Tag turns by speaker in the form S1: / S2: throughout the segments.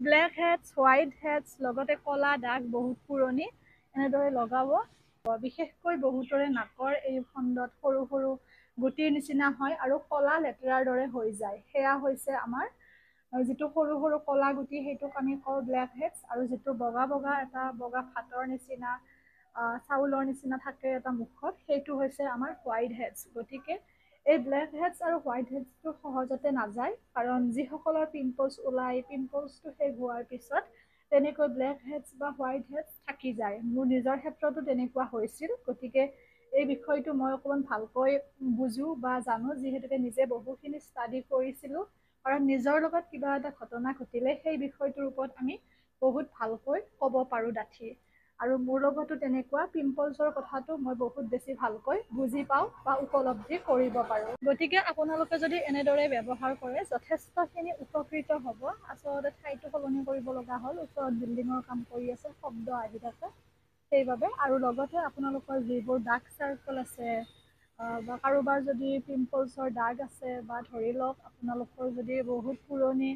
S1: Black heads, white heads, লগতে কলা দাগ বহুত পুৰণি এনেদৰে লগাব। বিশেষকৈ বহুতৰে নাকৰ এই খণ্ডত সৰু সৰু গুটিৰ নিচিনা হয় আৰু কলা লেতেৰাৰ দৰে হৈ যায়। সেয়া হৈছে আমাৰ যিটো সৰু সৰু কলা গুটি সেইটোক আমি কওঁ ব্লেক হেডছ, আৰু যিটো বগা বগা এটা বগা ভাতৰ নিচিনা চাউলৰ নিচিনা থাকে এটা মুখত, সেইটো হৈছে আমাৰ হোৱাইট হেডছ। গতিকে এই ব্লেক হেডছ আৰু হোৱাইট হেডছটো সহজতে নাযায়, কাৰণ যিসকলৰ পিম্পলছ ওলাই, পিম্পলছটো শেষ হোৱাৰ পিছত তেনেকৈ ব্লেক হেডছ বা হোৱাইট হেডছ থাকি যায়। মোৰ নিজৰ ক্ষেত্ৰতো তেনেকুৱা হৈছিল। গতিকে এই বিষয়টো মই অকণমান ভালকৈ বুজো বা জানো, যিহেতুকে নিজে বহুখিনি ষ্টাডি কৰিছিলোঁ। কাৰণ নিজৰ লগত কিবা এটা ঘটনা ঘটিলে সেই বিষয়টোৰ ওপৰত আমি বহুত ভালকৈ ক'ব পাৰোঁ ডাঠি। আৰু মোৰ লগতো তেনেকুৱা পিম্পলছৰ কথাটো মই বহুত বেছি ভালকৈ বুজি পাওঁ বা উপলব্ধি কৰিব পাৰোঁ। গতিকে আপোনালোকে যদি এনেদৰে ব্যৱহাৰ কৰে যথেষ্টখিনি উপকৃত হ'ব। আচলতে ঠাইটো সলনি কৰিব লগা হ'ল, ওচৰত বিল্ডিঙৰ কাম কৰি আছে, শব্দ আহি থাকে সেইবাবে। আৰু লগতে আপোনালোকৰ যিবোৰ ডাৰ্ক চাৰ্কল আছে বা কাৰোবাৰ যদি পিম্পলছৰ দাগ আছে, বা ধৰি লওক আপোনালোকৰ যদি বহুত পুৰণি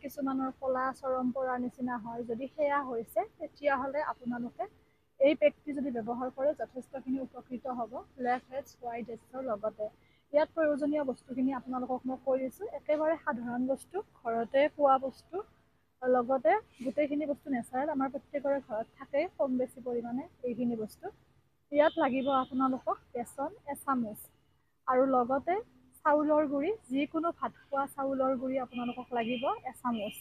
S1: কিছুমানৰ কলা চৰম পৰাৰ নিচিনা হয়, যদি সেয়া হৈছে তেতিয়াহ'লে আপোনালোকে এই পেকটি যদি ব্যৱহাৰ কৰে যথেষ্টখিনি উপকৃত হ'ব ব্লেক হেডছ, হোৱাইট হেডছৰ লগতে। ইয়াত প্ৰয়োজনীয় বস্তুখিনি আপোনালোকক মই কৈ দিছোঁ, একেবাৰে সাধাৰণ বস্তু, ঘৰতে পোৱা বস্তু, লগতে গোটেইখিনি বস্তু নেচাৰেল, আমাৰ প্ৰত্যেকৰে ঘৰত থাকেই কম বেছি পৰিমাণে এইখিনি বস্তু। ইয়াত লাগিব আপোনালোকক বেচন এচামুচ, আৰু লগতে চাউলৰ গুড়ি, যিকোনো ভাত খোৱা চাউলৰ গুড়ি আপোনালোকক লাগিব এচামুচ,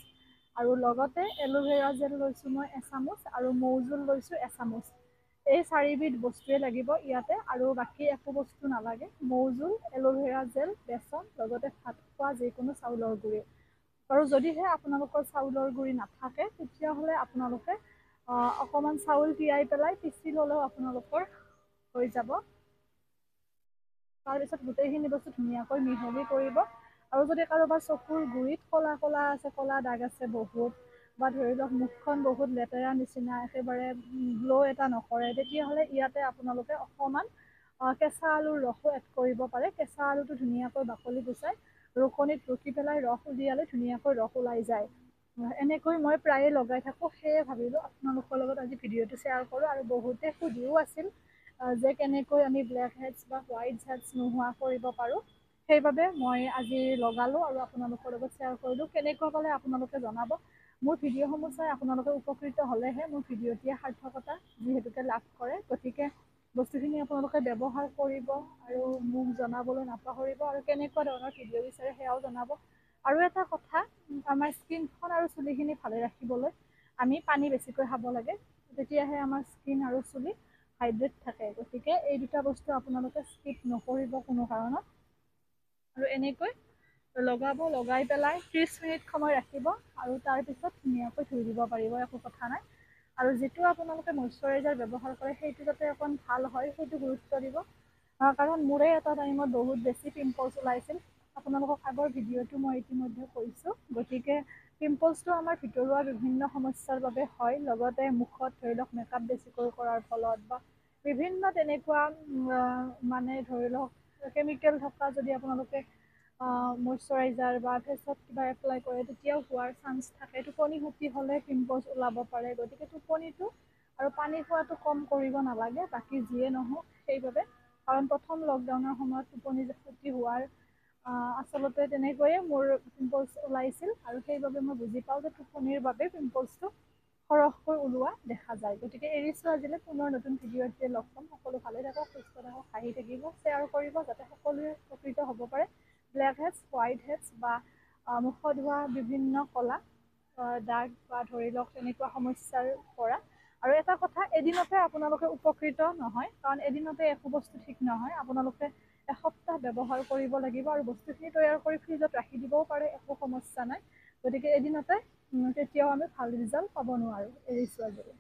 S1: আৰু লগতে এল'ভেৰা জেল লৈছোঁ মই এচামুচ, আৰু মৌজোল লৈছোঁ এচামুচ। এই 4বিধ বস্তুৱে লাগিব ইয়াতে, আৰু বাকী একো বস্তু নালাগে। মৌজোল, এল'ভেৰা জেল, বেচন, লগতে ভাত খোৱা যিকোনো চাউলৰ গুড়ি। আৰু যদিহে আপোনালোকৰ চাউলৰ গুড়ি নাথাকে তেতিয়াহ'লে আপোনালোকে অকণমান চাউল তিয়াই পেলাই পিচি ল'লেও আপোনালোকৰ হৈ যাব। তাৰপিছত গোটেইখিনি বস্তু ধুনীয়াকৈ মিহলি কৰিব। আৰু যদি কাৰোবাৰ চকুৰ গুৰিত ক'লা ক'লা আছে, ক'লা দাগ আছে বহুত, বা ধৰি লওক মুখখন বহুত লেতেৰা নিচিনা, একেবাৰে গ্ল' এটা নকৰে, তেতিয়াহ'লে ইয়াতে আপোনালোকে অকণমান কেঁচা আলুৰ ৰসো এড কৰিব পাৰে। কেঁচা আলুটো ধুনীয়াকৈ বাকলি গুচাই ৰুকনিত ৰুকি পেলাই ৰস উলিয়ালে ধুনীয়াকৈ ৰস ওলাই যায়। এনেকৈ মই প্ৰায়ে লগাই থাকোঁ। সেয়ে ভাবিলোঁ আপোনালোকৰ লগত আজি ভিডিঅ'টো শ্বেয়াৰ কৰোঁ। আৰু বহুতে সুধিও আছিল যে কেনেকৈ আমি ব্লেক হেডছ বা হোৱাইট হেডছ নোহোৱা কৰিব পাৰোঁ, সেইবাবে মই আজি লগালোঁ আৰু আপোনালোকৰ লগত শ্বেয়াৰ কৰিলোঁ। কেনেকুৱা পালে আপোনালোকে জনাব। মোৰ ভিডিঅ'সমূহ চাই আপোনালোকে উপকৃত হ'লেহে মোৰ ভিডিঅ'টিয়ে সাৰ্থকতা যিহেতুকে লাভ কৰে। গতিকে বস্তুখিনি আপোনালোকে ব্যৱহাৰ কৰিব আৰু মোক জনাবলৈ নাপাহৰিব, আৰু কেনেকুৱা ধৰণৰ ভিডিঅ' বিচাৰে সেয়াও জনাব। আৰু এটা কথা, আমাৰ স্কিনখন আৰু চুলিখিনি ভালে ৰাখিবলৈ আমি পানী বেছিকৈ খাব লাগে, তেতিয়াহে আমাৰ স্কিন আৰু চুলি হাইড্ৰেট থাকে। গতিকে এই দুটা বস্তু আপোনালোকে স্কিপ নকৰিব কোনো কাৰণত। আৰু এনেকৈ লগাব, লগাই পেলাই 30 মিনিট সময় ৰাখিব, আৰু তাৰপিছত ধুনীয়াকৈ ধুই দিব পাৰিব, একো কথা নাই। আৰু যিটো আপোনালোকে মইশ্চাৰাইজাৰ ব্যৱহাৰ কৰে সেইটো যাতে অকণ ভাল হয় সেইটো গুৰুত্ব দিব। কাৰণ মোৰে এটা টাইমত বহুত বেছি পিম্পলছ ওলাইছিল। আপোনালোকক আগৰ ভিডিঅ'টো মই ইতিমধ্যে কৈছোঁ। গতিকে পিম্পলছটো আমাৰ ভিতৰুৱা বিভিন্ন সমস্যাৰ বাবে হয়, লগতে মুখত ধৰি লওক মেকআপ বেছিকৈ কৰাৰ ফলত, বা বিভিন্ন তেনেকুৱা মানে ধৰি লওক কেমিকেল থকা যদি আপোনালোকে মইশ্চাৰাইজাৰ বা ফেচত কিবা এপ্লাই কৰে তেতিয়াও হোৱাৰ চান্স থাকে। টোপনি ক্ষতি হ'লে পিম্পলছ ওলাব পাৰে। গতিকে টোপনিটো আৰু পানী খোৱাটো কম কৰিব নালাগে, বাকী যিয়ে নহওক সেইবাবে। কাৰণ প্ৰথম লকডাউনৰ সময়ত টোপনি ক্ষতি হোৱাৰ আচলতে তেনেকৈয়ে মোৰ পিম্পলছ ওলাইছিল, আৰু সেইবাবে মই বুজি পাওঁ যে টোপনিৰ বাবে পিম্পলছটো সৰহকৈ ওলোৱা দেখা যায়। গতিকে এৰিছোঁ আজিলৈ, পুনৰ নতুন ভিডিঅ' এটিয়ে লগ পাম। সকলো ভালে থাকক, সুস্থ থাকক, হাঁহি থাকিব, শ্বেয়াৰ কৰিব যাতে সকলোৱে উপকৃত হ'ব পাৰে ব্লেক হেডছ, হোৱাইট হেডছ বা মুখত হোৱা বিভিন্ন কলা দাগ বা ধৰি লওক তেনেকুৱা সমস্যাৰ পৰা। আৰু এটা কথা, এদিনতে আপোনালোকে উপকৃত নহয়, কাৰণ এদিনতে একো বস্তু ঠিক নহয়। আপোনালোকে এসপ্তাহ ব্যৱহাৰ কৰিব লাগিব, আৰু বস্তুখিনি তৈয়াৰ কৰি ফ্ৰিজত ৰাখি দিবও পাৰে, একো সমস্যা নাই। গতিকে এদিনতে কেতিয়াও আমি ভাল ৰিজাল্ট পাব নোৱাৰোঁ। এৰিছোঁ আজিলৈ।